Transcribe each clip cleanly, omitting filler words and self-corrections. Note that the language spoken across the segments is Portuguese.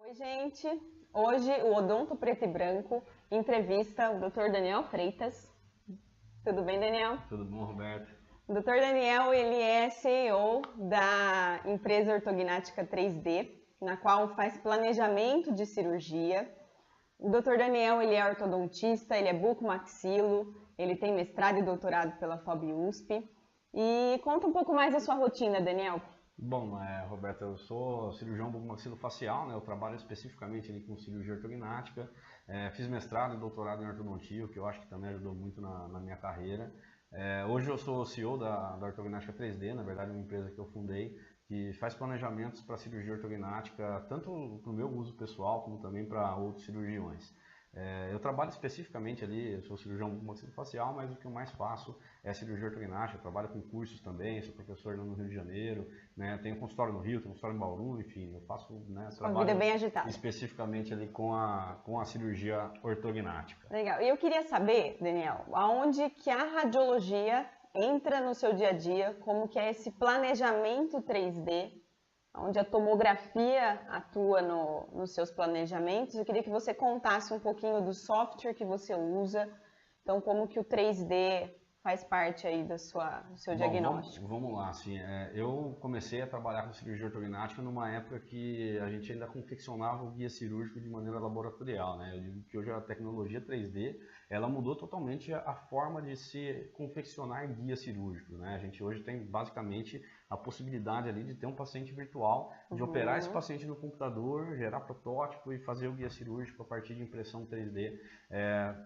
Oi, gente. Hoje o Odonto Preto e Branco entrevista o Dr. Daniel Freitas. Tudo bem, Daniel? Tudo bom, Roberto? O Dr. Daniel, ele é CEO da empresa Ortognática 3D, na qual faz planejamento de cirurgia. O Dr. Daniel, ele é ortodontista, ele é bucomaxilo, ele tem mestrado e doutorado pela FOB-USP. E conta um pouco mais da sua rotina, Daniel. Bom, Roberto, eu sou cirurgião bucomaxilofacial, né? Eu trabalho especificamente ali com cirurgia ortognática, fiz mestrado e doutorado em ortodontia, o que eu acho que também ajudou muito na minha carreira. Hoje eu sou CEO da Ortognática 3D, na verdade é uma empresa que eu fundei, que faz planejamentos para cirurgia ortognática, tanto para o meu uso pessoal, como também para outros cirurgiões. Eu trabalho especificamente ali, eu sou cirurgião bucomaxilofacial, mas o que eu mais faço é cirurgia ortognática. Eu trabalho com cursos também, sou professor no Rio de Janeiro, né? Tenho consultório no Rio, tenho consultório em Bauru, enfim, eu faço, né, trabalho vida bem agitada. Especificamente ali com a cirurgia ortognática. Legal. E eu queria saber, Daniel, aonde que a radiologia entra no seu dia a dia, como que é esse planejamento 3D, onde a tomografia atua nos seus planejamentos. Eu queria que você contasse um pouquinho do software que você usa, então como que o 3D faz parte aí do seu diagnóstico. Vamos lá, assim, eu comecei a trabalhar com cirurgia ortognática numa época que a gente ainda confeccionava o guia cirúrgico de maneira laboratorial, né? Eu digo que hoje a tecnologia 3D, ela mudou totalmente a forma de se confeccionar guia cirúrgico, né? A gente hoje tem basicamente a possibilidade ali de ter um paciente virtual, de operar esse paciente no computador, gerar protótipo e fazer o guia cirúrgico a partir de impressão 3D,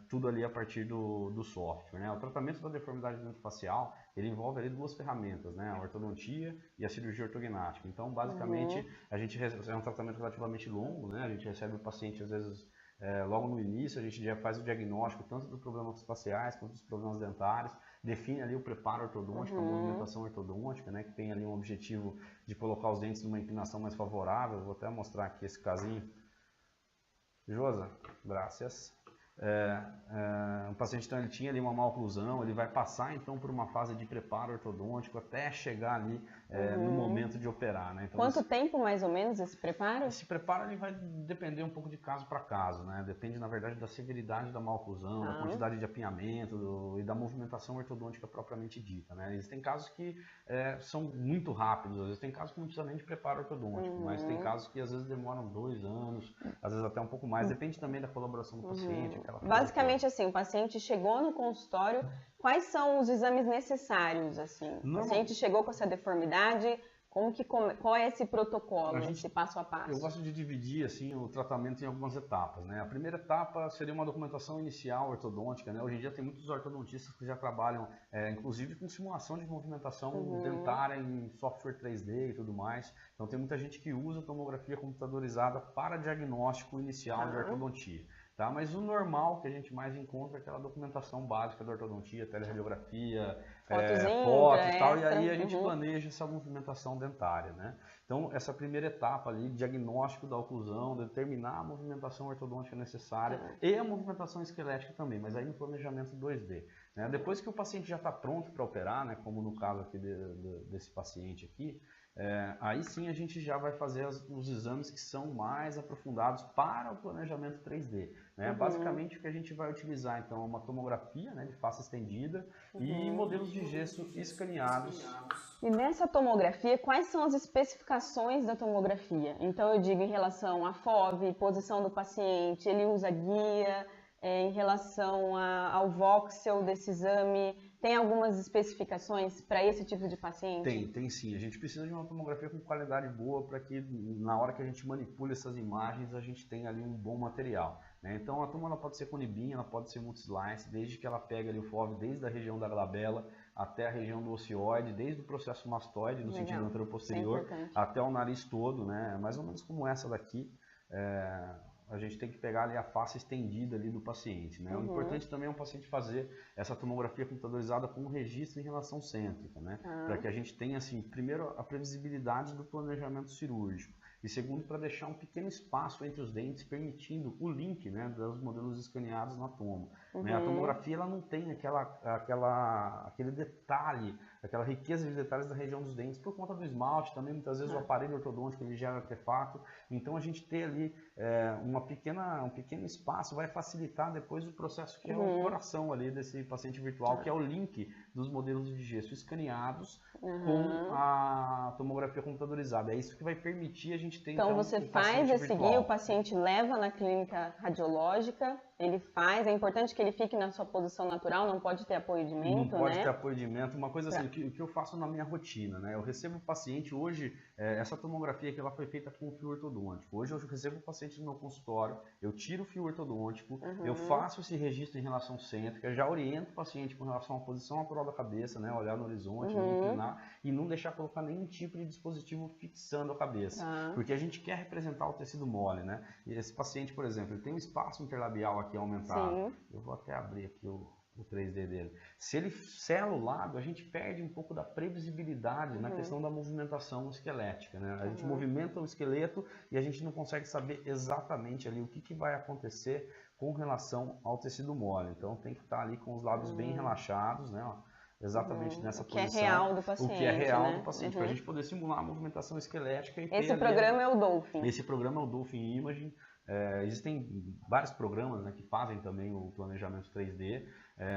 tudo ali a partir do software, né? O tratamento da deformidade dentafacial, ele envolve ali duas ferramentas, né? A ortodontia e a cirurgia ortognática. Então, basicamente, a gente é um tratamento relativamente longo, né? A gente recebe o paciente, às vezes, logo no início, a gente já faz o diagnóstico tanto dos problemas faciais quanto dos problemas dentários, define ali o preparo ortodôntico, a movimentação ortodôntica, né, que tem ali um objetivo de colocar os dentes numa inclinação mais favorável. Vou até mostrar aqui esse casinho. Josa, graças. O paciente então, ele tinha ali uma maloclusão, ele vai passar então por uma fase de preparo ortodôntico até chegar ali no momento de operar, né? Então, quanto tempo mais ou menos esse preparo? Esse preparo ele vai depender um pouco de caso para caso, né? Depende na verdade da severidade da maloclusão, da quantidade de apinhamento e da movimentação ortodôntica propriamente dita, né? Existem casos que são muito rápidos, às vezes tem casos que não precisa nem de preparo ortodôntico, mas tem casos que às vezes demoram 2 anos, às vezes até um pouco mais, depende também da colaboração do paciente. Basicamente assim, o paciente chegou no consultório, quais são os exames necessários? Assim? O paciente chegou com essa deformidade, qual é esse protocolo, esse passo a passo? Eu gosto de dividir assim, o tratamento em algumas etapas, né? A primeira etapa seria uma documentação inicial ortodôntica, né? Hoje em dia tem muitos ortodontistas que já trabalham, inclusive com simulação de movimentação dentária em software 3D e tudo mais. Então tem muita gente que usa tomografia computadorizada para diagnóstico inicial de ortodontia. Tá? Mas o normal que a gente mais encontra é aquela documentação básica da ortodontia, teleradiografia, fotos e tal, e aí a gente planeja essa movimentação dentária, né? Então, essa primeira etapa ali, diagnóstico da oclusão, determinar a movimentação ortodôntica necessária e a movimentação esquelética também, mas aí no planejamento 2D. Né? Depois que o paciente já está pronto para operar, né, como no caso aqui desse paciente aqui, aí sim a gente já vai fazer os exames que são mais aprofundados para o planejamento 3D. Né? Basicamente o que a gente vai utilizar então é uma tomografia, né, de face estendida e modelos de gesso escaneados. E nessa tomografia, quais são as especificações da tomografia? Então eu digo em relação à FOV, posição do paciente, ele usa guia, em relação ao voxel desse exame. Tem algumas especificações para esse tipo de paciente? Tem sim. A gente precisa de uma tomografia com qualidade boa para que na hora que a gente manipule essas imagens, a gente tenha ali um bom material. Né? Então a toma ela pode ser com nibinha, ela pode ser multislice, desde que ela pegue ali o FOV desde a região da glabela até a região do ocioide, desde o processo mastoide, no sentido anteroposterior, até o nariz todo, né? Mais ou menos como essa daqui. A gente tem que pegar ali a face estendida ali do paciente, né? O importante também é o paciente fazer essa tomografia computadorizada com um registro em relação cêntrica, né? Para que a gente tenha, assim, primeiro a previsibilidade do planejamento cirúrgico e segundo para deixar um pequeno espaço entre os dentes, permitindo o link, né, dos modelos escaneados na toma. Né? A tomografia ela não tem aquele detalhe aquela riqueza de detalhes da região dos dentes, por conta do esmalte, também muitas vezes o aparelho ortodôntico ele gera artefato, então a gente ter ali um pequeno espaço vai facilitar depois o processo que é o coração ali desse paciente virtual, que é o link dos modelos de gesso escaneados com a tomografia computadorizada. É isso que vai permitir a gente ter então você faz esse guia, o paciente leva na clínica radiológica, ele faz, é importante que ele fique na sua posição natural, não pode ter apoio de mento, Não pode ter apoio de mento. Uma coisa assim, o que eu faço na minha rotina, né? Eu recebo o paciente hoje, essa tomografia que ela foi feita com fio ortodôntico. Hoje eu recebo o paciente no meu consultório, eu tiro o fio ortodôntico, eu faço esse registro em relação cêntrica, já oriento o paciente com relação à posição natural da cabeça, né? Olhar no horizonte, não inclinar e não deixar colocar nenhum tipo de dispositivo fixando a cabeça. Porque a gente quer representar o tecido mole, né? E esse paciente, por exemplo, ele tem um espaço interlabial aqui aumentado. Sim. Eu vou até abrir aqui o 3D dele. Se ele sela o lado, a gente perde um pouco da previsibilidade na questão da movimentação esquelética, né? A gente movimenta o esqueleto e a gente não consegue saber exatamente ali o que vai acontecer com relação ao tecido mole. Então tem que estar ali com os lábios bem relaxados, né? Exatamente nessa posição. O que é real do paciente. O que é real do paciente, para a gente poder simular a movimentação esquelética. E esse programa é o Dolphin. Esse programa é o Dolphin Imaging. Existem vários programas, né, que fazem também o planejamento 3D,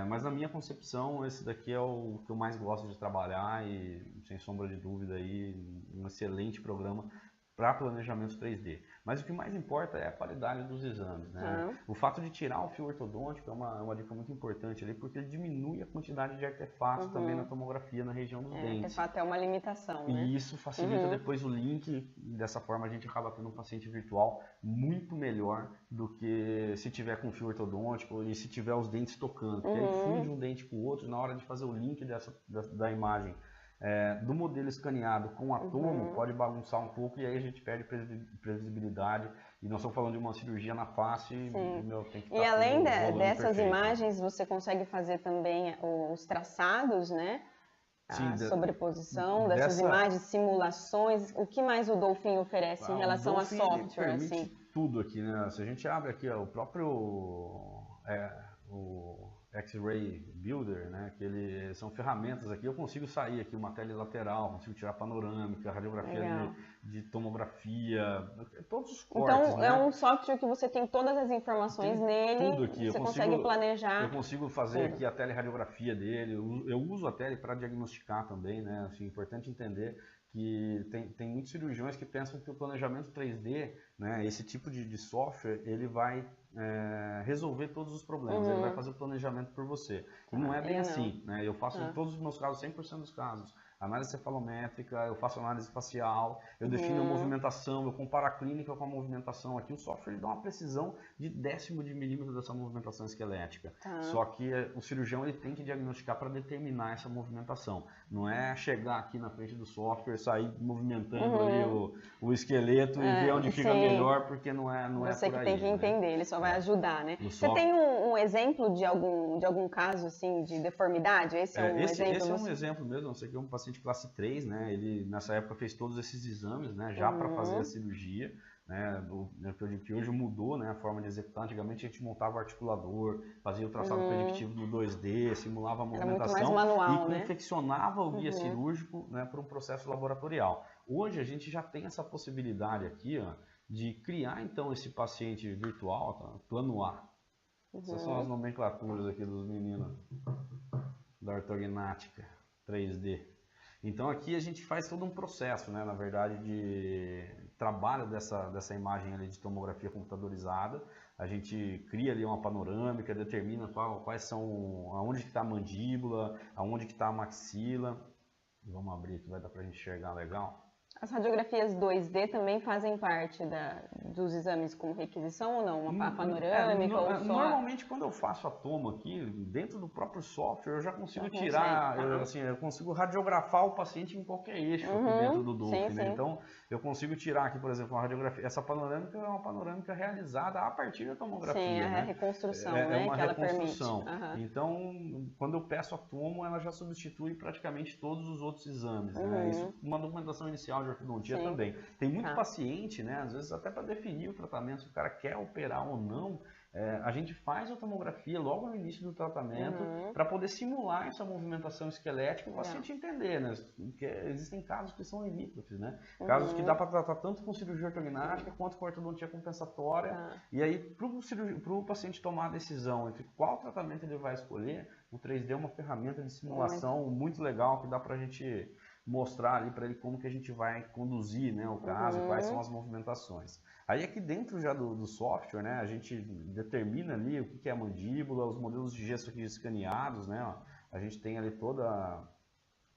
mas na minha concepção esse daqui é o que eu mais gosto de trabalhar e, sem sombra de dúvida, aí, um excelente programa para planejamento 3D. Mas o que mais importa é a qualidade dos exames, né? O fato de tirar o fio ortodôntico é uma dica muito importante ali, porque ele diminui a quantidade de artefatos também na tomografia na região dos dentes. Artefato é uma limitação, né? E isso facilita depois o link, dessa forma a gente acaba tendo um paciente virtual muito melhor do que se tiver com fio ortodôntico e se tiver os dentes tocando, porque aí funde um dente com o outro na hora de fazer o link da imagem. Do modelo escaneado com a tomo pode bagunçar um pouco e aí a gente perde previsibilidade. E nós estamos falando de uma cirurgia na face. Tem que e além dessas imagens, você consegue fazer também os traçados, né? Sim, a sobreposição dessas imagens, simulações. O que mais o Dolphin oferece em relação a software? Assim? Tudo aqui, né? Se a gente abre aqui o próprio o X-Ray Builder, né, que são ferramentas aqui, eu consigo sair aqui uma tela lateral, consigo tirar panorâmica, radiografia de tomografia, todos os cortes. Então, é um software que você tem todas as informações nele, tudo aqui. Você consegue planejar. Eu consigo fazer aqui a teleradiografia dele, eu uso a tele para diagnosticar também, né, assim, é importante entender que tem muitos cirurgiões que pensam que o planejamento 3D, né, esse tipo de software, ele vai resolver todos os problemas, ele vai fazer o planejamento por você. E não é bem assim, né? Eu faço em todos os meus casos, 100% dos casos, análise cefalométrica, eu faço análise facial, eu defino a movimentação, eu comparo a clínica com a movimentação. Aqui o software dá uma precisão de 10º de milímetro dessa movimentação esquelética. Só que o cirurgião ele tem que diagnosticar para determinar essa movimentação. Não é chegar aqui na frente do software, sair movimentando ali o esqueleto e ver onde fica melhor, porque não é por aí. Você que tem que entender, ele só vai ajudar, né? Você tem um exemplo de algum caso assim de deformidade? Esse é um exemplo? Esse é um exemplo mesmo. Esse aqui é um paciente classe 3, né? Ele nessa época fez todos esses exames, né? Já para fazer a cirurgia, né? Eu digo que hoje mudou, né? A forma de executar. Antigamente a gente montava o articulador, fazia o traçado predictivo no 2D, simulava a movimentação muito mais manual, e confeccionava o guia cirúrgico, né? Para um processo laboratorial. Hoje a gente já tem essa possibilidade aqui, ó, de criar então esse paciente virtual, tá? Plano A. Essas são as nomenclaturas aqui dos meninos da ortognática 3D. Então aqui a gente faz todo um processo, né, na verdade, de trabalho dessa imagem ali de tomografia computadorizada. A gente cria ali uma panorâmica, determina quais são, aonde que está a mandíbula, aonde que está a maxila. Vamos abrir aqui, vai dar para a gente enxergar legal. As radiografias 2D também fazem parte dos exames com requisição ou não? Uma panorâmica ou só... Normalmente, quando eu faço a tomo aqui, dentro do próprio software, eu já consigo tirar, eu consigo radiografar o paciente em qualquer eixo aqui dentro do Dolphin, né? Então, eu consigo tirar aqui, por exemplo, uma radiografia. Essa panorâmica é uma panorâmica realizada a partir da tomografia. Sim, né? A reconstrução, né? Uma que ela reconstrução. permite. Então, quando eu peço a tomo, ela já substitui praticamente todos os outros exames. Né? Isso, uma documentação inicial de ortodontia também. Tem muito paciente, né? Às vezes até para definir o tratamento, se o cara quer operar ou não, a gente faz a tomografia logo no início do tratamento para poder simular essa movimentação esquelética para o paciente entender, né? Porque existem casos que são limítrofes, né? Casos que dá para tratar tanto com cirurgia ortognática quanto com ortodontia compensatória. E aí, para o paciente tomar a decisão entre qual tratamento ele vai escolher, o 3D é uma ferramenta de simulação muito legal que dá para a gente mostrar ali para ele como que a gente vai conduzir, né, o caso, quais são as movimentações. Aí aqui dentro já do software, né, a gente determina ali o que é a mandíbula, os modelos de gesso aqui escaneados, né, ó, a gente tem ali toda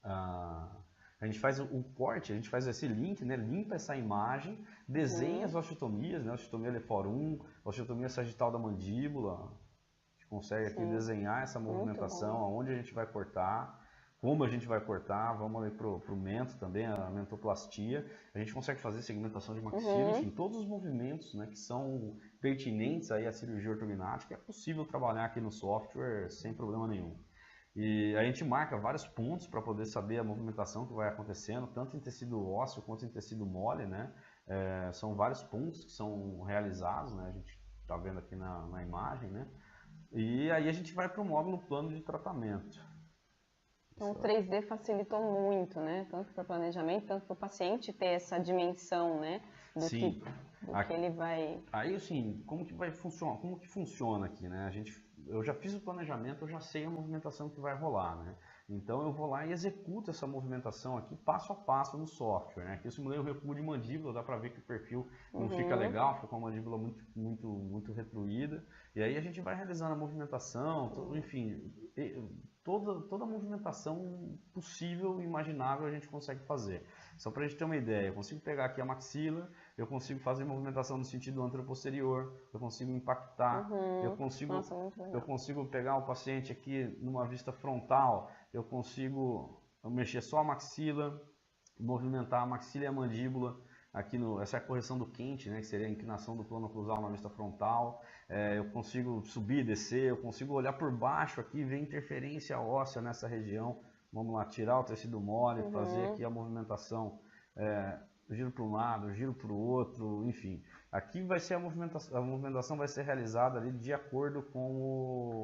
a gente faz o corte, a gente faz esse link, né, limpa essa imagem, desenha as osteotomias, né, osteotomia Leforum, osteotomia sagital da mandíbula, a gente consegue aqui desenhar essa movimentação, aonde a gente vai cortar, como a gente vai cortar, vamos ali para o mento também, a mentoplastia. A gente consegue fazer segmentação de maxila, enfim, todos os movimentos, né, que são pertinentes aí à cirurgia ortognática, é possível trabalhar aqui no software sem problema nenhum. E a gente marca vários pontos para poder saber a movimentação que vai acontecendo, tanto em tecido ósseo quanto em tecido mole, né? São vários pontos que são realizados, né? A gente está vendo aqui na imagem, né? E aí a gente vai para o módulo plano de tratamento. Então, o 3D facilitou muito, né? Tanto para o planejamento, tanto para o paciente ter essa dimensão, né? Do que ele vai... Aí, assim, como que vai funcionar? Como que funciona aqui, né? Eu já fiz o planejamento, eu já sei a movimentação que vai rolar, né? Então, eu vou lá e executo essa movimentação aqui passo a passo no software, né? Aqui eu simulei o recuo de mandíbula, dá para ver que o perfil não fica legal, fica com a mandíbula muito retruída. E aí a gente vai realizando a movimentação, enfim... Toda a movimentação possível e imaginável a gente consegue fazer. Só para a gente ter uma ideia, eu consigo pegar aqui a maxila, eu consigo fazer movimentação no sentido anteroposterior, eu consigo impactar, eu consigo pegar o paciente aqui numa vista frontal, eu consigo mexer só a maxila, movimentar a maxila e a mandíbula. Aqui essa é a correção do quente, né, que seria a inclinação do plano oclusal na vista frontal. Eu consigo subir, descer, eu consigo olhar por baixo aqui, ver interferência óssea nessa região. Vamos lá, tirar o tecido mole, fazer aqui a movimentação, giro para um lado, giro para o outro, enfim. Aqui vai ser a movimentação vai ser realizada ali de acordo com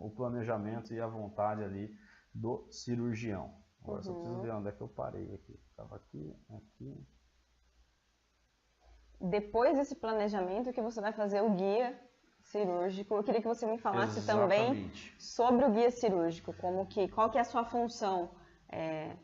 o planejamento e a vontade ali do cirurgião. Agora só preciso ver onde é que eu parei aqui. Estava aqui, aqui. Depois desse planejamento que você vai fazer o guia cirúrgico, eu queria que você me falasse também sobre o guia cirúrgico, qual que é a sua função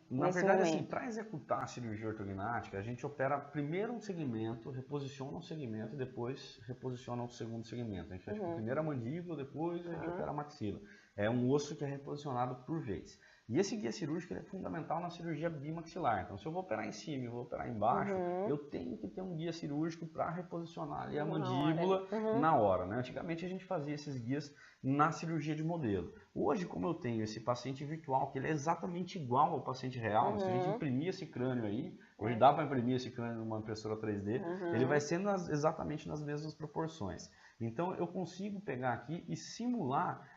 Na verdade, assim, para executar a cirurgia ortognática, a gente opera primeiro um segmento, reposiciona um segmento e depois reposiciona o segundo segmento. A gente faz primeiro a mandíbula, depois a gente opera a maxila. É um osso que é reposicionado por vez. E esse guia cirúrgico é fundamental na cirurgia bimaxilar. Então, se eu vou operar em cima e vou operar embaixo, eu tenho que ter um guia cirúrgico para reposicionar ali a mandíbula na hora, né? Antigamente a gente fazia esses guias na cirurgia de modelo. Hoje, como eu tenho esse paciente virtual, que ele é exatamente igual ao paciente real, se a gente imprimir esse crânio aí, hoje dá para imprimir esse crânio numa impressora 3D, ele vai ser exatamente nas mesmas proporções. Então, eu consigo pegar aqui e simular,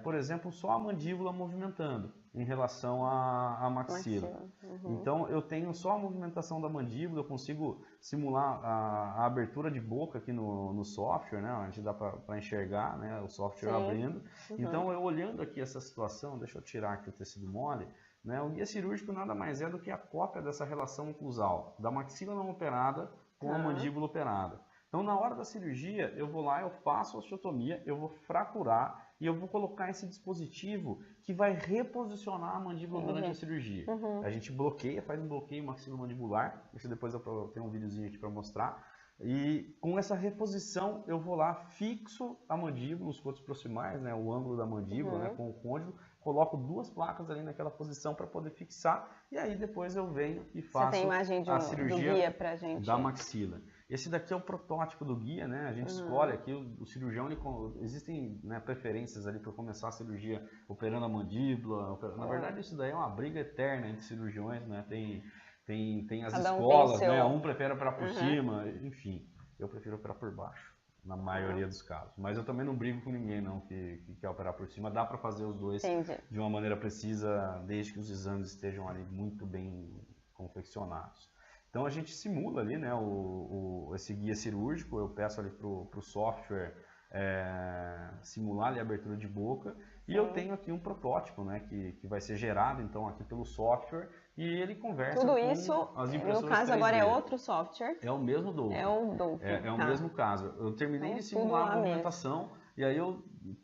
por exemplo, só a mandíbula movimentando em relação à maxila. Então, eu tenho só a movimentação da mandíbula, eu consigo simular a abertura de boca aqui no software, né? A gente dá para enxergar, né? O software abrindo. Então, eu olhando aqui essa situação, deixa eu tirar aqui o tecido mole, né? O guia cirúrgico nada mais é do que a cópia dessa relação oclusal, da maxila não operada com a mandíbula operada. Então, na hora da cirurgia, eu vou lá, eu faço a osteotomia, eu vou fraturar e eu vou colocar esse dispositivo que vai reposicionar a mandíbula durante a cirurgia. A gente bloqueia, faz um bloqueio maxilomandibular, isso depois eu tenho um videozinho aqui para mostrar. E com essa reposição, eu vou lá, fixo a mandíbula, os cotos proximais, né, o ângulo da mandíbula, né, com o côndilo, coloco duas placas ali naquela posição para poder fixar, e aí depois eu venho e faço a cirurgia da maxila. Esse daqui é o protótipo do guia, né? A gente escolhe aqui, o cirurgião, existem, né, preferências ali para começar a cirurgia operando a mandíbula. Na verdade, isso daí é uma briga eterna entre cirurgiões, né? Tem as escolas, né? Um prefere operar por cima, enfim. Eu prefiro operar por baixo, na maioria dos casos. Mas eu também não brigo com ninguém, não, que quer operar por cima. Dá para fazer os dois de uma maneira precisa, desde que os exames estejam ali muito bem confeccionados. Então a gente simula ali, né, esse guia cirúrgico, eu peço ali para o software simular ali a abertura de boca. E eu tenho aqui um protótipo, né, que vai ser gerado então aqui pelo software e ele conversa Tudo com isso, as impressoras no caso 3D. agora é outro software. É o mesmo Dolphin. É o Dolphin. É o mesmo caso. Eu terminei Então, de simular a tudo lá movimentação e aí eu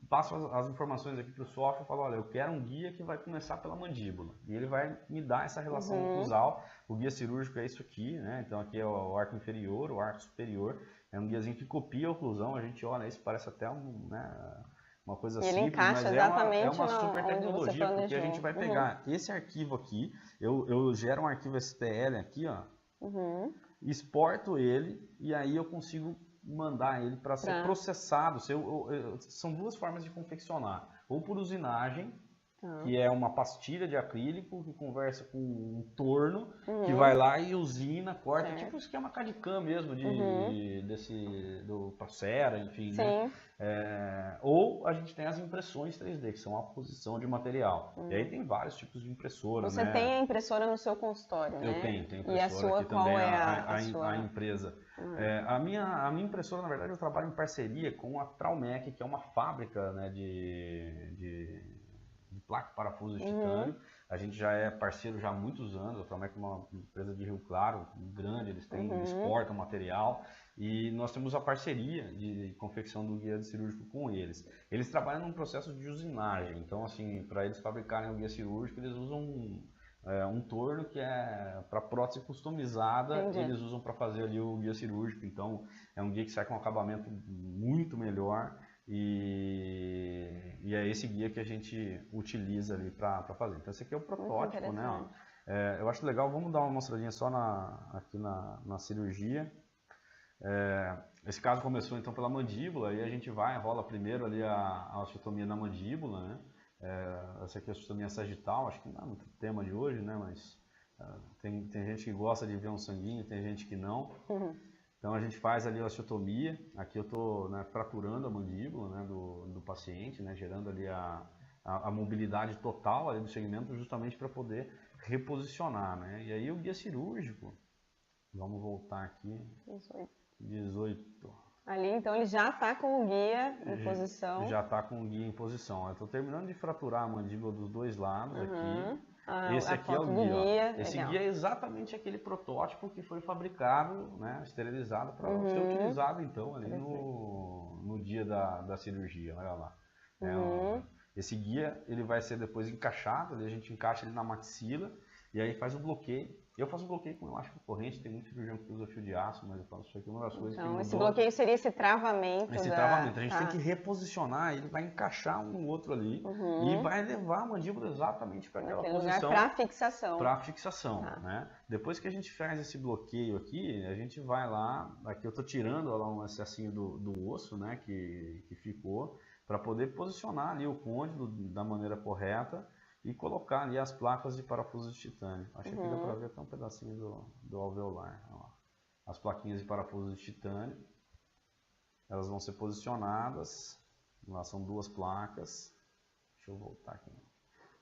passo as informações aqui para o software e falo, olha, eu quero um guia que vai começar pela mandíbula. E ele vai me dar essa relação oclusal. O guia cirúrgico é isso aqui, né? Então aqui é o arco inferior, o arco superior. É um guiazinho que copia a oclusão. A gente olha isso, parece até uma coisa ele simples, encaixa mas exatamente é uma super tecnologia, porque a gente vai Uhum. pegar esse arquivo aqui, eu gero um arquivo STL aqui, ó, exporto ele e aí eu consigo mandar ele para ser processado. São duas formas de confeccionar, ou por usinagem, que é uma pastilha de acrílico que conversa com um torno, que vai lá e usina, corta, tipo um esquema CAD/CAM mesmo, do Procera, enfim, né? Ou a gente tem as impressões 3D, que são a posição de material. E aí tem vários tipos de impressora. Você tem a impressora no seu consultório, né? Eu tenho impressora e a sua, aqui qual também, é a sua? a empresa. A minha impressora, na verdade, eu trabalho em parceria com a Traumec, que é uma fábrica, né, de placa, parafuso de titânio. A gente já é parceiro já há muitos anos. A Traumec é uma empresa de Rio Claro, grande, eles exportam material e nós temos a parceria de confecção do guia cirúrgico com eles. Eles trabalham num processo de usinagem, então assim, para eles fabricarem o guia cirúrgico, eles usam um torno que é para prótese customizada. Entendi. Eles usam para fazer ali o guia cirúrgico, então é um guia que sai com um acabamento muito melhor. E é esse guia que a gente utiliza ali para fazer. Então esse aqui é o protótipo, né? Eu acho legal, vamos dar uma mostradinha só aqui na cirurgia. Esse caso começou então pela mandíbula, e a gente rola primeiro ali a osteotomia na mandíbula, né? Essa aqui é a osteotomia sagital, acho que não é muito tema de hoje, né? Mas tem gente que gosta de ver um sanguinho, tem gente que não. Então a gente faz ali a osteotomia. Aqui eu estou, né, fraturando a mandíbula, né, do paciente, né, gerando ali a mobilidade total ali do segmento, justamente para poder reposicionar, né? E aí o guia cirúrgico, vamos voltar aqui, 18. Ali então ele já está com o guia em posição. Já está com o guia em posição. Eu estou terminando de fraturar a mandíbula dos dois lados aqui. Esse aqui é o guia. Esse guia é exatamente aquele protótipo que foi fabricado, né, esterilizado para ser utilizado então ali no dia da cirurgia. Olha lá. Esse guia ele vai ser depois encaixado, a gente encaixa ele na maxila e aí faz o bloqueio. Eu faço um bloqueio com elástico corrente, tem muito cirurgião que usa fio de aço, mas eu faço isso aqui, uma das coisas que Então, mudou. esse bloqueio seria esse travamento. A gente tem que reposicionar, ele vai encaixar um no outro ali e vai levar a mandíbula exatamente para aquela posição. Para fixação. Para fixação, né? Depois que a gente faz esse bloqueio aqui, a gente vai lá, aqui eu estou tirando lá um excessinho do osso, né, que ficou, para poder posicionar ali o côndilo da maneira correta e colocar ali as placas de parafuso de titânio. Acho que aqui dá para ver até um pedacinho do alveolar. As plaquinhas de parafuso de titânio, elas vão ser posicionadas, lá são duas placas. Deixa eu voltar aqui.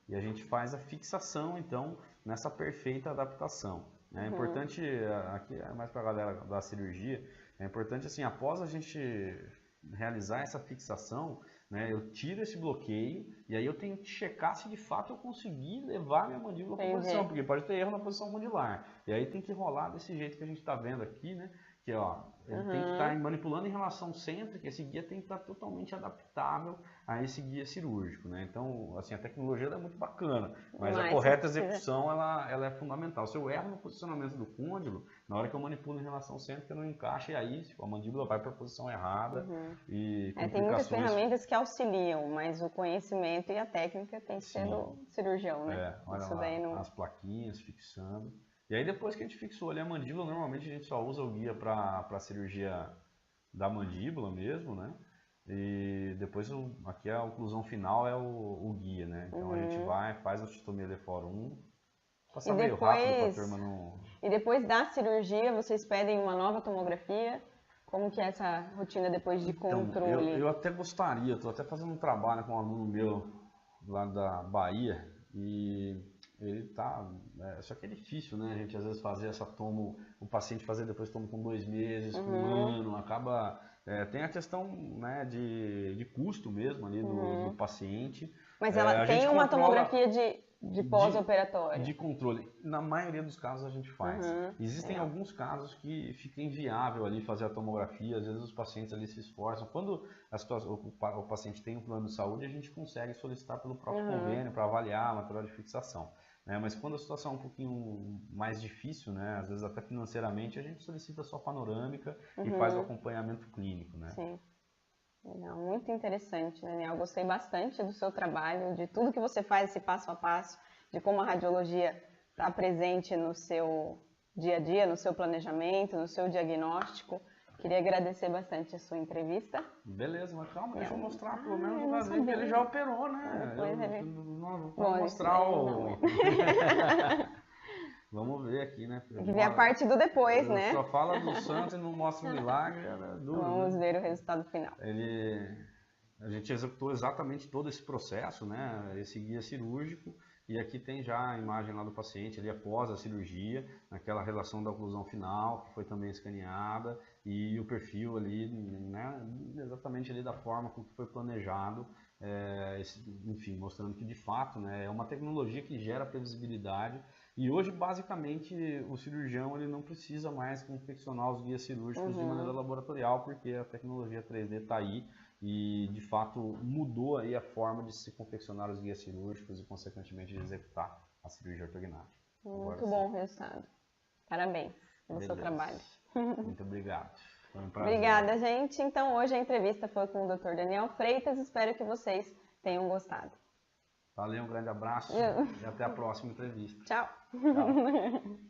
E a gente faz a fixação, então, nessa perfeita adaptação. É importante, aqui é mais para a galera da cirurgia, é importante assim, após a gente realizar essa fixação, né, eu tiro esse bloqueio e aí eu tenho que checar se de fato eu consegui levar minha mandíbula para a posição, porque pode ter erro na posição mandibular. E aí tem que rolar desse jeito que a gente está vendo aqui, né? Que ó, ele tem que estar manipulando em relação cêntrica, esse guia tem que estar totalmente adaptável a esse guia cirúrgico, né? Então, assim, a tecnologia é muito bacana, mas a correta execução ela é fundamental. Se eu erro no posicionamento do côndilo, na hora que eu manipulo em relação cêntrica, não encaixa, e aí a mandíbula vai para a posição errada e complicações. Tem muitas ferramentas que auxiliam, mas o conhecimento e a técnica tem que ser do cirurgião, né? Olha isso lá, daí não... as plaquinhas fixando. E aí depois que a gente fixou ali a mandíbula, normalmente a gente só usa o guia para a cirurgia da mandíbula mesmo, né? E depois aqui a oclusão final é o guia, né? Então a gente faz a osteotomia Lefort 1, passa meio rápido para a turma não... E depois da cirurgia vocês pedem uma nova tomografia? Como que é essa rotina depois de controle? Eu até gostaria, estou até fazendo um trabalho com um aluno meu lá da Bahia e ele tá... só que é difícil, né? A gente às vezes fazer essa tomo, o paciente fazer depois tomo com 2 meses, com 1 ano, acaba... tem a questão, né, de custo mesmo ali do paciente. Mas ela tem uma tomografia de pós-operatório? De controle. Na maioria dos casos a gente faz. Existem alguns casos que fica inviável ali fazer a tomografia, às vezes os pacientes ali se esforçam. Quando o paciente tem um plano de saúde, a gente consegue solicitar pelo próprio convênio para avaliar a material de fixação. Mas quando a situação é um pouquinho mais difícil, né, às vezes até financeiramente, a gente solicita só panorâmica e faz o acompanhamento clínico. Né? Sim. Legal, muito interessante, Daniel. Gostei bastante do seu trabalho, de tudo que você faz, esse passo a passo, de como a radiologia está presente no seu dia a dia, no seu planejamento, no seu diagnóstico. Queria agradecer bastante a sua entrevista. Beleza, mas calma, deixa eu mostrar pelo menos o vazio que ele já operou, né? Vou mostrar o... Vamos ver aqui, né? Tem que ver a parte do depois, né? Só fala do santo e não mostra o milagre. É duro, Vamos ver o resultado final. A gente executou exatamente todo esse processo, né? Esse guia cirúrgico. E aqui tem já a imagem lá do paciente ali após a cirurgia, naquela relação da oclusão final, que foi também escaneada, e o perfil ali, né? Exatamente ali da forma como foi planejado. Enfim, mostrando que de fato, né, é uma tecnologia que gera previsibilidade e hoje basicamente o cirurgião ele não precisa mais confeccionar os guias cirúrgicos de maneira laboratorial, porque a tecnologia 3D está aí e de fato mudou aí a forma de se confeccionar os guias cirúrgicos e consequentemente de executar a cirurgia ortognática. Muito bom o resultado. Parabéns pelo seu trabalho. Muito obrigado. Foi um prazer. Obrigada, gente. Então, hoje a entrevista foi com o Dr. Daniel Freitas. Espero que vocês tenham gostado. Valeu, um grande abraço e até a próxima entrevista. Tchau. Tchau.